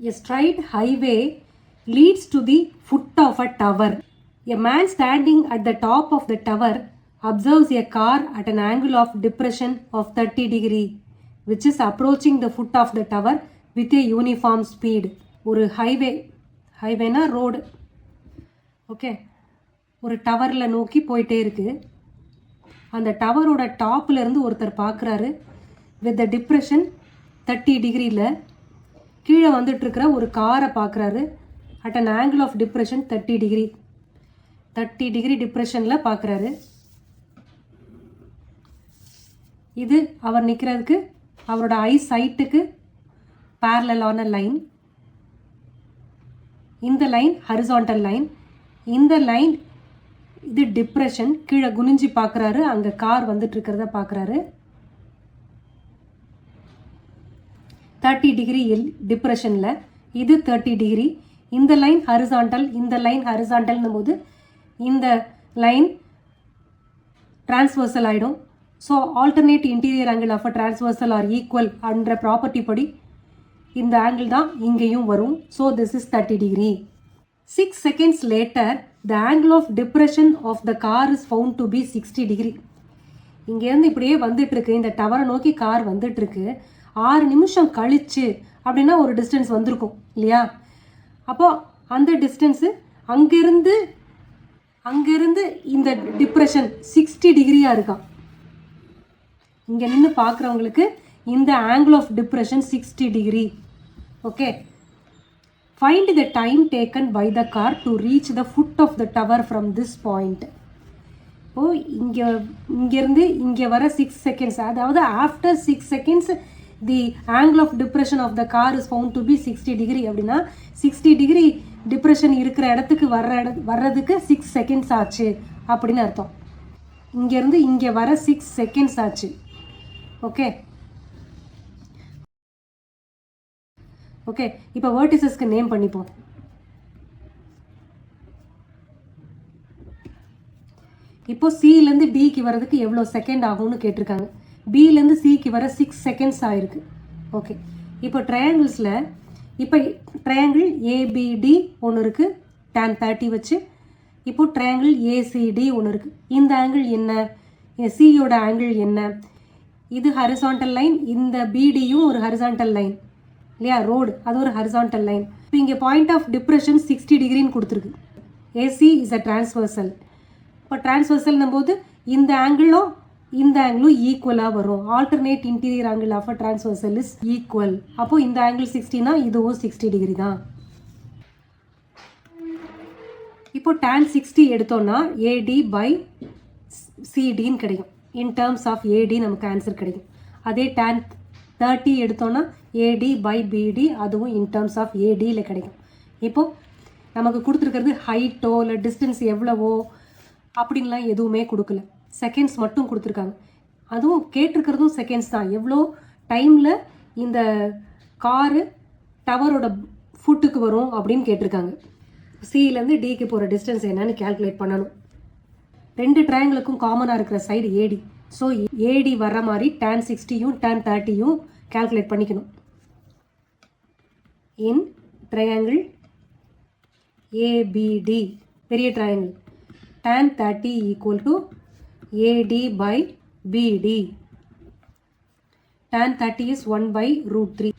A straight highway leads to the foot of a tower. A man standing at the top of the tower observes a car at an angle of depression of 30 degree, which is approaching the foot of the tower with a uniform speed. ஒரு ஹைவேனா road, okay, ஒரு டவரில் நோக்கி போயிட்டே இருக்கு. அந்த டவரோட டாப்பில் இருந்து ஒருத்தர் பார்க்குறாரு. வித் த டிப்ரெஷன் 30 டிகிரியில் கீழே வந்துட்டுருக்கிற ஒரு காரை பார்க்குறாரு. At an angle of depression 30 degree டிப்ரெஷனில் பார்க்குறாரு. இது அவர் நிற்கிறதுக்கு அவரோட ஐ சைட்டுக்கு பேரலான லைன். இந்த லைன் ஹரிசாண்டல் லைன். இந்த லைன் இது டிப்ரெஷன். கீழே குனிஞ்சி பார்க்குறாரு, அங்கே கார் வந்துட்டு இருக்கிறத பார்க்குறாரு. 30 டிகிரி டிப்ரெஷனில் இது 30 டிகிரி. இந்த லைன் ஹரிசாண்டல், இந்த லைன் ஹரிசாண்டல்னும் போது இந்த லைன் டிரான்ஸ்வர்சல் ஆகிடும். So alternate interior angle of a transversal are equal என்ற ப்ராப்பர்ட்டி படி இந்த ஆங்கிள் தான் இங்கேயும் வரும். So this is 30 degree. 6 seconds later, the angle of depression of the car is found to be 60 degree. இங்கேருந்து இப்படியே வந்துட்டுருக்கு, இந்த டவரை நோக்கி கார் வந்துட்டுருக்கு. 6 நிமிஷம் கழிச்சு அப்படின்னா ஒரு டிஸ்டன்ஸ் வந்திருக்கும் இல்லையா? அப்போது அந்த டிஸ்டன்ஸு அங்கேருந்து இந்த டிப்ரெஷன் 60 டிகிரியாக இருக்கான். இங்கே நின்று பார்க்குறவங்களுக்கு இந்த angle of depression 60 degree. Okay, find the time taken by the car to reach the foot of the tower from this point. இப்போது இங்கேருந்து இங்கே வர 6 seconds, அதாவது after 6 seconds the angle of depression of the car is found to be 60 degree. அப்படின்னா 60 degree depression இருக்கிற இடத்துக்கு வர்றதுக்கு 6 seconds ஆச்சு அப்படின்னு அர்த்தம். இங்கேருந்து இங்கே வர 6 seconds ஆச்சு. ஓகே ஓகே, இப்போ வேர்டிசஸ்க்கு நேம் பண்ணிப்போம். இப்போ சிலேருந்து டிக்கு வர்றதுக்கு எவ்வளோ செகண்ட் ஆகும்னு கேட்டிருக்காங்க. பிலேருந்து சிக்கு வர 6 seconds ஆயிருக்கு. ஓகே, இப்போ ட்ரையாங்கிள்ஸில் இப்போ ட்ரையாங்கிள் ஏபிடி ஒன்று இருக்குது tan 30 வச்சு. இப்போ ட்ரையாங்கிள் ஏசிடி ஒன்று இருக்குது. இந்த ஆங்கிள் என்ன? சியோட ஆங்கிள் என்ன? இது ஹரிசாண்டல் லைன், இந்த பிடியும் ஒரு ஹரிசாண்டல் லைன் இல்லையா? ரோடு, அது ஒரு ஹரிசாண்டல் லைன். இப்போ இங்கே பாயிண்ட் ஆஃப் டிப்ரெஷன் 60 டிகிரின்னு கொடுத்துருக்கு. AC is a transversal. இப்போ டிரான்ஸ்வர்சல்னும் போது இந்த ஆங்கிளும் ஈக்குவலாக வரும். Alternate interior angle of a transversal is equal. அப்போ இந்த ஆங்கிள் 60னா இதுவும் 60 டிகிரி தான். இப்போ tan 60 எடுத்தோம்னா ஏடி பை சிடின்னு கிடைக்கும். இன் டேர்ம்ஸ் ஆஃப் ஏடி நமக்கு ஆன்சர் கிடைக்கும். அதே tan 30 எடுத்தோம்னா ஏடி பை பிடி, அதுவும் இன் டேர்ம்ஸ் ஆஃப் ஏடியில் கிடைக்கும். இப்போது நமக்கு கொடுத்துருக்கிறது ஹைட்டோ இல்லை டிஸ்டன்ஸ் எவ்வளவோ அப்படின்லாம் எதுவுமே கொடுக்கல, செகண்ட்ஸ் மட்டும் கொடுத்துருக்காங்க. அதுவும் கேட்டிருக்கிறதும் செகண்ட்ஸ் தான். எவ்வளோ டைமில் இந்த காரு டவரோட ஃபுட்டுக்கு வரும் அப்படின்னு கேட்டிருக்காங்க. சிலேருந்து டிக்கு போகிற டிஸ்டன்ஸ் என்னன்னு கேல்குலேட் பண்ணணும். 2 ட்ரையாங்கிளுக்கும் காமனாக இருக்கிற சைடு ஏடி. ஸோ ஏடி வர்ற மாதிரி tan 60யும் tan 30யும் கேல்குலேட் பண்ணிக்கணும். இன் ட்ரையாங்கிள் ஏபிடி, பெரிய triangle, tan 30 equal to AD by BD. tan 30 is 1/√3.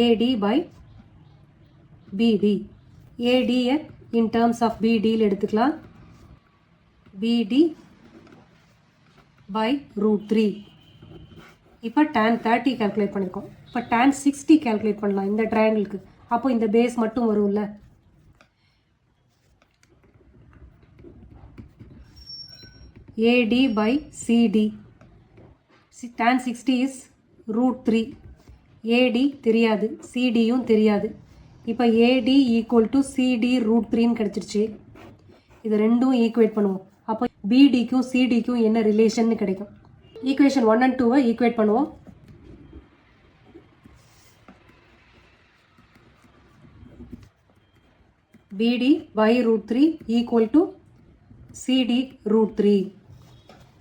AD by BD. AD in terms of BD எடுத்துக்கலாம். BD by √3. இப்போ tan 30 கால்குலேட் பண்ணியிருக்கோம். இப்போ tan 60 கால்குலேட் பண்ணலாம் இந்த ட்ரையாங்கிளுக்கு. அப்போ இந்த பேஸ் மட்டும் வரும்ல. AD by CD. tan 60 is √3. AD தெரியாது, CDயும் தெரியாது. இப்போ AD ஈக்குவல் டு CD √3ன்னு கிடச்சிருச்சு. இது ரெண்டும் ஈக்குவேட் பண்ணுவோம். அப்போ BDக்கும் CDக்கும் என்ன ரிலேஷன்னு கிடைக்கும். ஈக்குவேஷன் 1 and 2 ஈக்குவேட் பண்ணுவோம். BD by √3 equal to CD √3.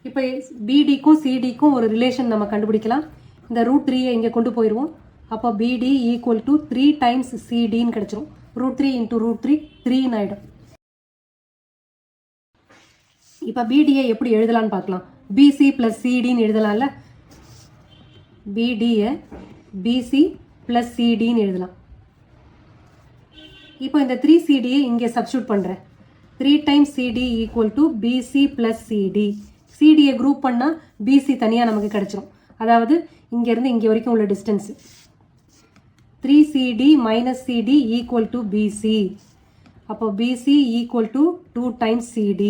இப்போ பிடிக்கும் சிடிக்கும் ஒரு ரிலேஷன் நம்ம கண்டுபிடிக்கலாம். இந்த √3 இங்கே கொண்டு போயிடுவோம். அப்போ BD ஈக்குவல் டு 3 டைம்ஸ் CDன்னு கிடைச்சிரும். √3 இன்ட்டு √3 3ன்னு ஆகிடும். இப்போ BDயை எப்படி எழுதலான்னு பார்க்கலாம். BC ப்ளஸ் CDன்னு எழுதலாம்ல. BDயை BC ப்ளஸ் CDன்னு எழுதலாம். இப்போ இந்த 3CD இங்கே சப்ஸ்டியூட் பண்ணுறேன். 3 times CD equal to BC plus CD. CDயை குரூப் பண்ணால் BC தனியாக நமக்கு கிடைச்சிரும். அதாவது இங்கேருந்து இங்கே வரைக்கும் உள்ள distance 3CD minus CD equal to BC. அப்போ BC equal to 2 times CD.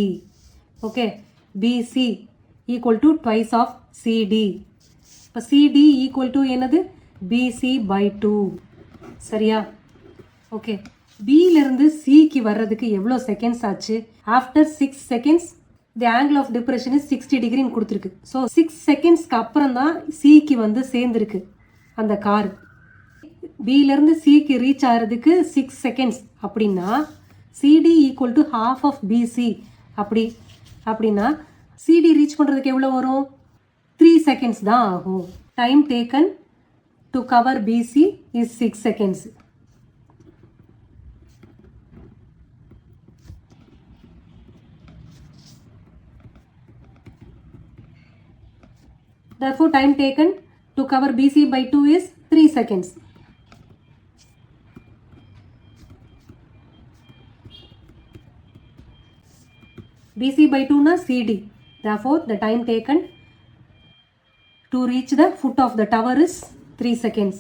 Okay, BC equal to twice of CD. இப்போ CD ஈக்குவல் டு என்னது? BC by 2. சரியா? ஓகே, பியிலிருந்து சிக்கு வர்றதுக்கு எவ்வளோ செகண்ட்ஸ் ஆச்சு? After 6 seconds the angle of depression is 60 டிகிரின்னு கொடுத்துருக்கு. ஸோ 6 செகண்ட்ஸ்க்கு அப்புறம் தான் சிக்கு வந்து சேர்ந்துருக்கு அந்த கார். பியிலேருந்து சிக்கு ரீச் ஆகிறதுக்கு 6 செகண்ட்ஸ் அப்படின்னா CD equal to half of BC. அப்படின்னா சிடி ரீச் பண்ணுறதுக்கு எவ்வளோ வரும்? 3 செகண்ட்ஸ் தான் ஆகும். Time taken to cover BC is 6 seconds. Therefore, time taken to cover BC by 2 is 3 seconds. BC by 2 na CD. Therefore, the time taken to reach the foot of the tower is 3 seconds.